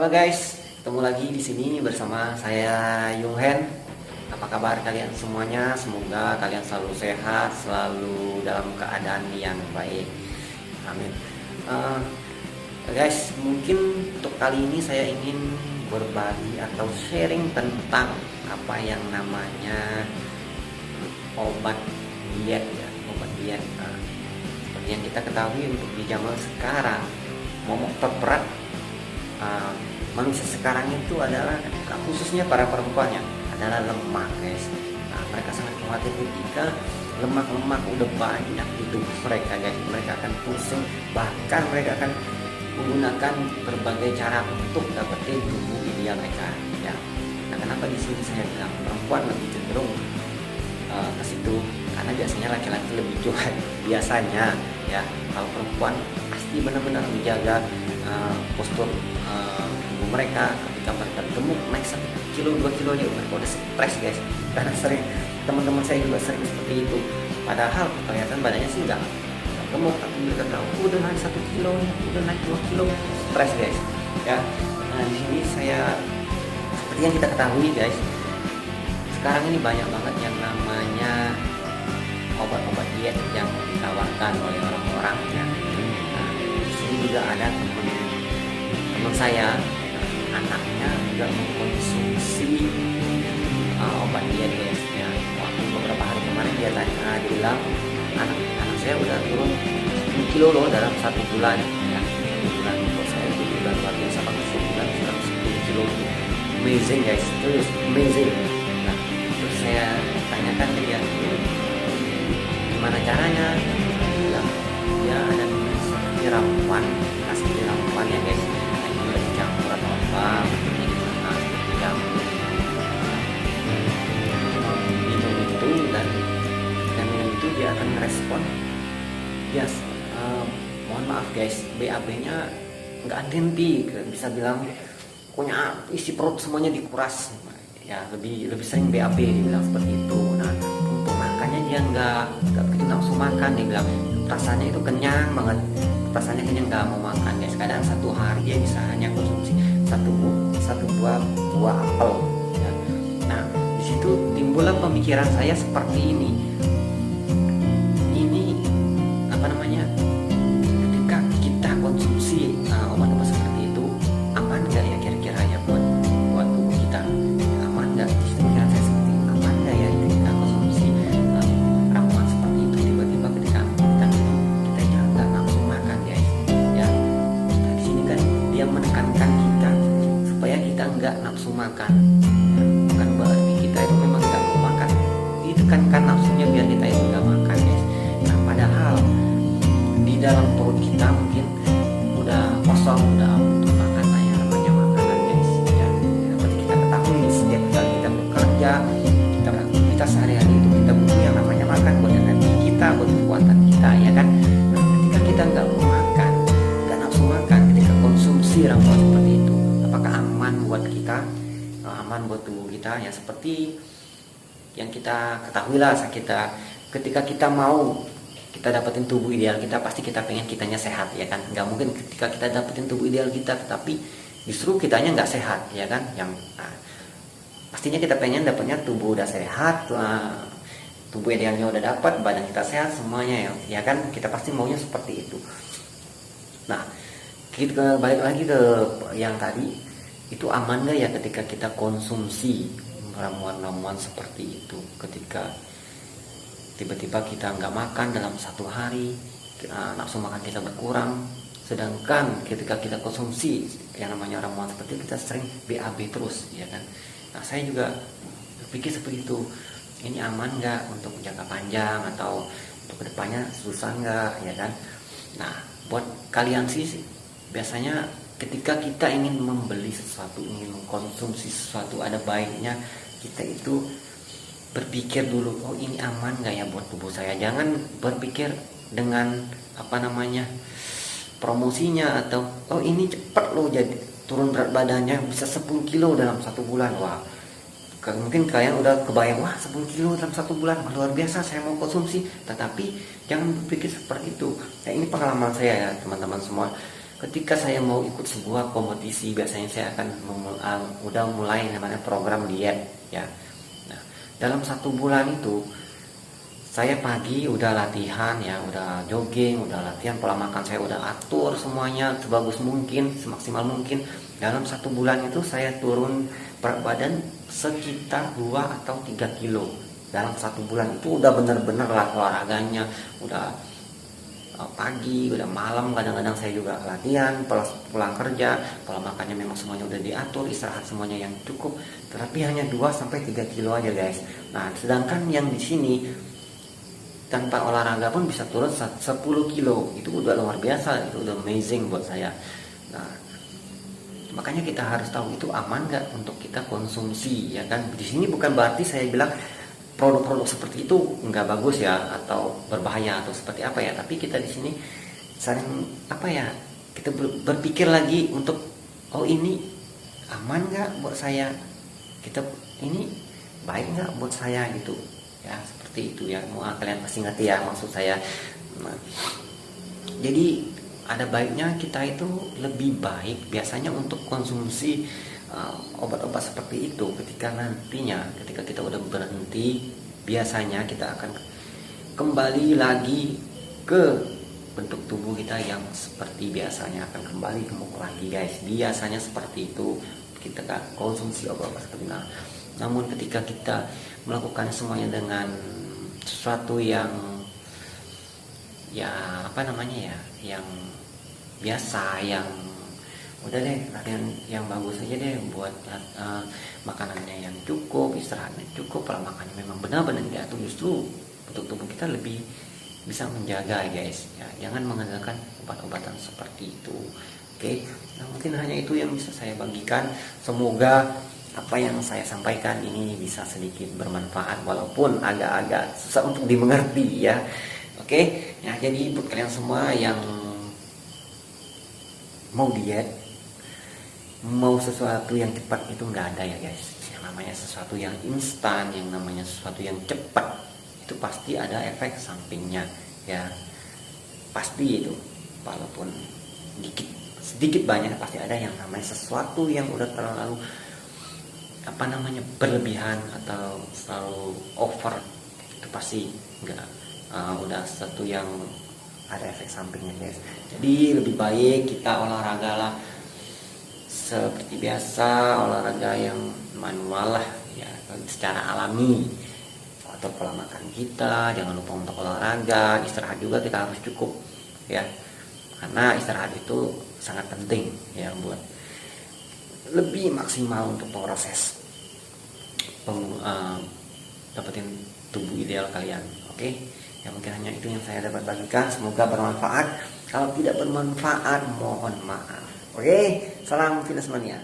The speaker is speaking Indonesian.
Halo guys, ketemu lagi di sini bersama saya Yonghen. Apa kabar kalian semuanya? Semoga kalian selalu sehat, selalu dalam keadaan yang baik. Amin. Guys, mungkin untuk kali ini saya ingin berbagi atau sharing tentang apa yang namanya obat diet ya, obat diet. Seperti yang kita ketahui untuk di zaman sekarang, momok terberat manusia sekarang itu adalah khususnya para perempuannya adalah lemak guys. Nah, mereka sangat khawatir ketika lemak-lemak udah banyak di tubuh mereka guys. Mereka akan pusing, bahkan mereka akan menggunakan berbagai cara untuk dapetin tubuh ideal mereka ya. Nah, kenapa di sini saya bilang perempuan lebih cenderung ke situ, karena biasanya laki-laki lebih cuek biasanya ya. Kalau perempuan pasti benar-benar menjaga postur tubuh mereka. Ketika mereka gemuk naik 1 kilo 2 kilo aja mereka udah stres guys, karena sering teman-teman saya juga sering seperti itu, padahal kelihatan badannya sih enggak gemuk, tapi mereka tahu udah naik 1 kilo nih, udah naik 2 kilo, stres guys ya. Nah, di sini saya seperti yang kita ketahui guys, sekarang ini banyak banget yang namanya obat-obat diet yang ditawarkan oleh orang-orang ya. Nah, di sini juga ada teman saya, anaknya juga mengkonsumsi obat diet guys ya. Waktu beberapa hari kemarin dia bilang anak saya udah turun 10 kilo loh dalam 1 bulan ya. 1 bulan buat saya itu udah luar biasa banget. 1 bulan sekarang 10 kilo, amazing guys, terus amazing. Nah, terus saya tanyakan ke dia gimana caranya. Dia bilang dia ada seperti ramuan, kasih ramuan ya guys, itu udah dicampur atau apa bentuknya gimana, seperti yang minum itu, dan minum itu dia akan merespon yes. Mohon maaf guys, BAB nya nggak henti, bisa bilang punya isi perut semuanya dikuras ya, lebih sering BAB dibilang seperti itu. Nah, untuk makannya dia nggak begitu nafsu makan, dia bilang rasanya itu kenyang banget, rasanya kenyang, nggak mau makan guys. Kadang satu hari dia bisa hanya konsumsi satu buah apel ya. Nah, di situ timbullah pemikiran saya seperti ini apa namanya, ketika kita konsumsi obat-obat seperti itu, aman nggak ya kira-kira ya buat tubuh kita ya, aman nggak? Di situ pikiran saya seperti itu, aman nggak ya kita konsumsi ramuan seperti itu, tiba-tiba ketika kita minum kita jangan nggak nafsu makan guys ya. Nah, di sini kan dia menekankan kita supaya kita nggak nafsu makan ya. Bukan berarti kita itu memang nggak mau makan, ditekankan nafsunya biar kita itu nggak makan guys. Nah, padahal di dalam perut kita mungkin udah kosong, udah untuk makan yang namanya makanan guys ya. Seperti kita ketahui, setiap kali kita bekerja, kita beraktivitas sehari-hari itu kita butuh yang namanya makan buat energi kita, buat kekuatan kita ya kan. Nah, ketika kita nggak mau makan, nggak nafsu makan, ketika konsumsi ramuan seperti itu, apakah aman buat kita, aman buat tubuh kita ya? Seperti yang kita ketahui lah, ketika kita mau kita dapetin tubuh ideal kita, pasti kita pengen kitanya sehat ya kan. Nggak mungkin ketika kita dapetin tubuh ideal kita tetapi justru kitanya nggak sehat ya kan. Pastinya kita pengen dapetnya tubuh udah sehat, tubuh idealnya udah dapat, badan kita sehat semuanya ya kan. Kita pasti maunya seperti itu. Nah, kita balik lagi ke yang tadi, itu aman nggak ya ketika kita konsumsi ramuan-ramuan seperti itu, ketika tiba-tiba kita nggak makan dalam 1 hari, nafsu makan kita berkurang, sedangkan ketika kita konsumsi yang namanya ramuan seperti itu kita sering BAB terus ya kan. Nah, saya juga berpikir seperti itu, ini aman nggak untuk jangka panjang atau untuk kedepannya, susah nggak ya kan. Nah, buat kalian sih biasanya ketika kita ingin membeli sesuatu, ingin mengkonsumsi sesuatu, ada baiknya kita itu berpikir dulu, oh ini aman nggak ya buat tubuh saya. Jangan berpikir dengan apa namanya promosinya, atau oh ini cepet loh jadi turun berat badannya bisa 10 kilo dalam 1 bulan. Wah, mungkin kalian udah kebayang, wah 10 kilo dalam 1 bulan luar biasa, saya mau konsumsi. Tetapi jangan berpikir seperti itu ya. Ini pengalaman saya ya teman-teman semua. ketika saya mau ikut sebuah kompetisi, biasanya saya akan udah mulai namanya program diet ya. Nah, dalam 1 bulan itu saya pagi udah latihan ya, udah jogging, udah latihan, pola makan saya udah atur semuanya sebagus mungkin, semaksimal mungkin. Dalam 1 bulan itu saya turun berat badan sekitar 2 atau 3 kilo. Dalam 1 bulan itu udah bener-bener lah olahraganya, udah pagi, udah malam, kadang-kadang saya juga latihan, pulang kerja, pola makannya memang semuanya udah diatur, istirahat semuanya yang cukup, tetapi hanya 2 sampai 3 kilo aja guys. Nah, sedangkan yang di sini tanpa olahraga pun bisa turun 10 kilo. Itu udah luar biasa, itu udah amazing buat saya. Nah, makanya kita harus tahu itu aman nggak untuk kita konsumsi ya kan. Di sini bukan berarti saya bilang produk-produk seperti itu nggak bagus ya, atau berbahaya atau seperti apa ya, tapi kita di sini saling apa ya, kita berpikir lagi untuk oh ini aman nggak buat saya, kita ini baik nggak buat saya gitu ya, seperti itu ya. Mau kalian pasti ngerti ya maksud saya. Nah, jadi ada baiknya kita itu lebih baik biasanya untuk konsumsi obat-obat seperti itu ketika nantinya, ketika kita udah berhenti, biasanya kita akan kembali lagi ke bentuk tubuh kita yang seperti biasanya, akan kembali gemuk lagi guys. Biasanya seperti itu kita konsumsi obat-obat seperti itu. Namun ketika kita melakukan semuanya dengan sesuatu yang ya apa namanya ya, yang biasa, yang udah deh latihan yang bagus aja deh, buat makanannya yang cukup, istirahatnya cukup, pola makannya memang benar-benar diatur, justru untuk tubuh kita lebih bisa menjaga guys ya. Jangan mengandalkan obat-obatan seperti itu. Oke, nah mungkin hanya itu yang bisa saya bagikan. Semoga apa yang saya sampaikan ini bisa sedikit bermanfaat walaupun agak-agak susah untuk dimengerti ya. Oke, ya jadi buat kalian semua yang mau diet, mau sesuatu yang cepat, itu nggak ada ya guys. Yang namanya sesuatu yang instan, yang namanya sesuatu yang cepat, itu pasti ada efek sampingnya ya, pasti itu. Walaupun sedikit banyak pasti ada yang namanya sesuatu yang udah terlalu apa namanya berlebihan atau selalu over, itu pasti nggak udah sesuatu yang ada efek sampingnya guys. Jadi lebih baik kita olahraga lah seperti biasa, olahraga yang manual lah ya, secara alami, atau pola makan kita. Jangan lupa untuk olahraga, istirahat juga kita harus cukup ya, karena istirahat itu sangat penting ya buat lebih maksimal untuk proses dapetin tubuh ideal kalian. Oke, ya mungkin hanya itu yang saya dapat bagikan, semoga bermanfaat. Kalau tidak bermanfaat mohon maaf. Oke, salam fitness mania.